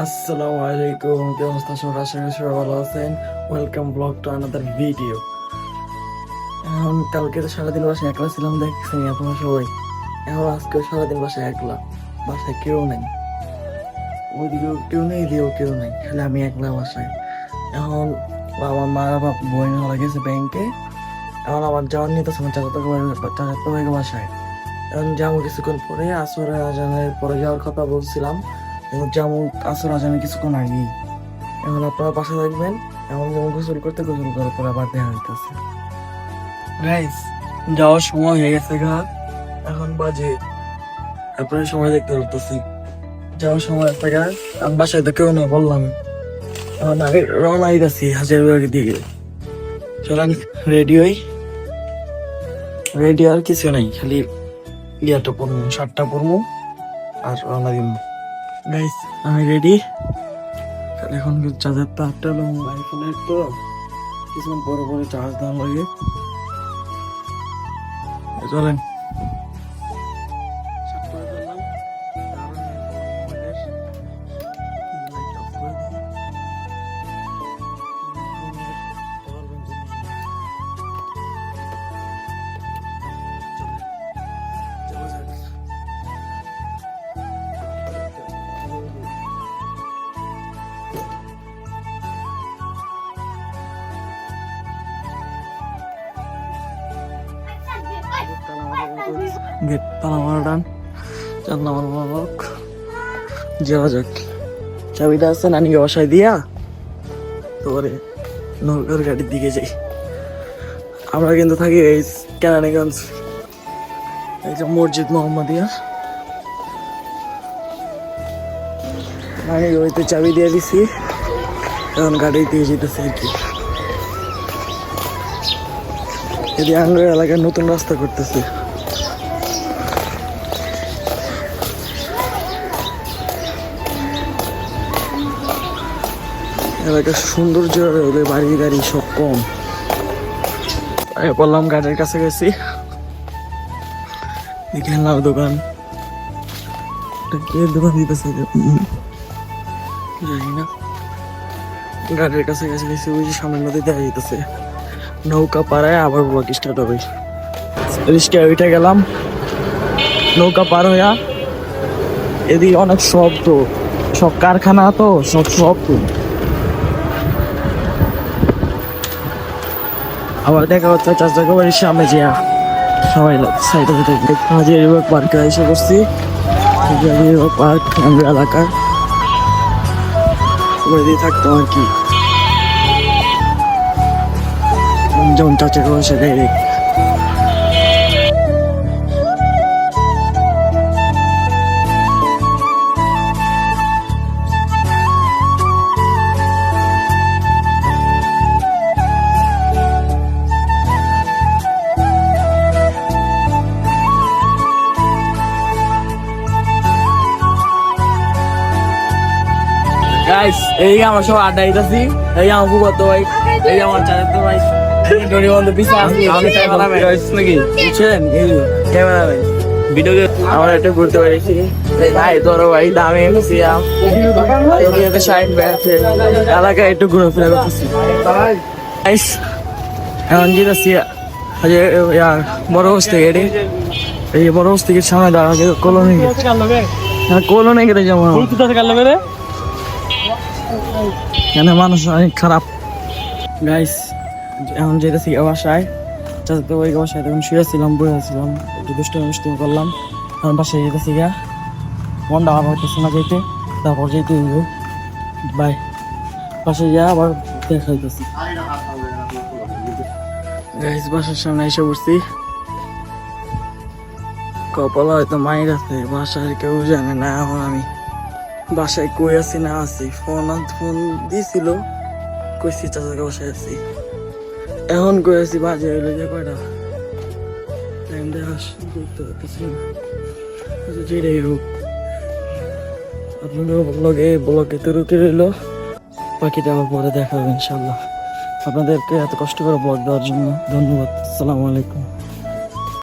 আসসালামু আলাইকুম, কি অবস্থা সবার? আশা করি সবাই ভালো আছেন। Welcome blog to another video. এখন কালকে তো সারাদিন বাসায় একলা ছিলাম, দেখছেন আপনারা সবাই। এখন আজকে সারাদিন বাসায় একলা, বাসায় কেউ নেই, ওইদিকেও কেউ নেই, এদিকেও কেউ নেই, খালি আমি একলা বাসায়। এখন আমার মা বাবা বোন হয়ে গেছে ব্যাংকে। এখন আমার যাওয়ার নিয়ে তো চাচাতো ভাইকে বাসায়। এখন যাবো কিছুক্ষণ পরে, আসর আজানের পরে যাওয়ার কথা বলছিলাম। এবং যেমন আসর আজানের কিছুক্ষণ আগেই। এখন আপনারা পাশে থাকবেন। এখন যেমন গোসল করার পর আবার দেখা হইতেছে। গাইস, যাওয়ার সময় হয়ে গেছে গা। এখন বাজে, আপনার সময় দেখতে পারতেছি, যাওয়ার সময় একটা গা। আমি বাসায় তো কেউ না বললাম। এখন আগে রওনা দিতেছি হাজারবাগের দিকে। চলেন রেডি হই। রেডি আর কিছু নাই, খালি ইয়াটা পরবো, শার্টটা পরবো আর রওনা দিব। গাইস, আমি রেডি। এখন চার্জার তারটা আইফোনের তো কিছুক্ষণ পরে পরে চার্জ দেওয়া লাগে। চলেন। গেট তালা মারান, জানলা মারক, যাওয়া যাক। চাবিটা আছে নানিকে বাসায় দিয়া তোরে নৌকার গাড়ির দিকে যাই। আমরা কিন্তু থাকি এই কেরানীগঞ্জ, এই যে মসজিদ মোহাম্মদিয়া। নানিকে ওইতে চাবি দিয়ে দিছি, এখন গাড়ি দিয়ে যেতেছে আর কি। এদিকে আঙ্গুর এলাকায় নতুন রাস্তা করতেছে। এলাকার সৌন্দর্য, ওদের বাড়ি গাড়ি সব কম। বললাম গাড়ির কাছে গেছি, দেখলাম দোকান, দোকান দিতেছে জানি না। গাড়ির কাছে গেছি, ওই যে সামনের নদী দেখা যেতেছে। নৌকা পাড়ায় আবার ব্লক স্টার্ট হবে। রিস্কে উঠে গেলাম, নৌকা পার হইয়া এদিকে অনেক শব্দ, সব কারখানা তো, সব শব্দ। আবার দেখা হচ্ছে চাষা বাড়ির সামনে যে সবাই সাইডে সাইডে হাজিরবাগ পার্কে এসে করছি। হাজিরবাগ পার্ক আমাদের এলাকার দিয়ে থাকতাম আর কি, যেমন চাচা বসে ডাইরেক্ট। গাইস, এই আমার সব আড্ডা দিতেছি। এই আমার ভূগত ভাই, এই আমার চাচাতো ভাই, ডরি বন্ধু পিছনে আসি। আমি ক্যামেরাম্যান নাকি বুঝছেন, এই ক্যামেরাম্যান ভিডিও আমরা একটু ঘুরতে পেরেছি। ভাই তোর ভাই দামে এসেছিলাম, এলাকায় একটু ঘুরে করতেছি। গাইস, এখন যেতেছি বড় বস্তি গেটে। এই বড় বস্তি গেট সামনে দাঁড়া কলোনি, কলোনি গেটে যেমন এখানে মানুষ অনেক খারাপ। গাইস, এখন যেতেছি বাসায়, চাচাতো ভাই বাসায় তখন শুয়েছিলাম, বসেছিলাম, একটু দুষ্টুমি করলাম। এখন বাসায় যেতেছি গা, মনটা আবার হইতেছে না যেতে, তারপর যেতে হইব। বাই, বাসায় যা আবার দেখা হইতেছি। গাইস, বাসার সামনে এসে পড়ছি। কপাল হয়তো মায়ের আছে, বাসায় কেউ জানে না। এখন আমি বাসায় কই আছি না আছি, ফোন দিয়েছিল, কইছি চাচাকে বাসায় আছি। এখন কই আছি বাজে হইলো যে কয়টা, টাইম দেখা করতে পারতেছি না। যেটাই হোক, আপনাদের ব্লগে তো রুকে রইল, বাকিটা আবার পরে দেখা হবে ইনশাল্লাহ। আপনাদেরকে এত কষ্ট করে ব্লগ দেওয়ার জন্য ধন্যবাদ। আসসালামু আলাইকুম।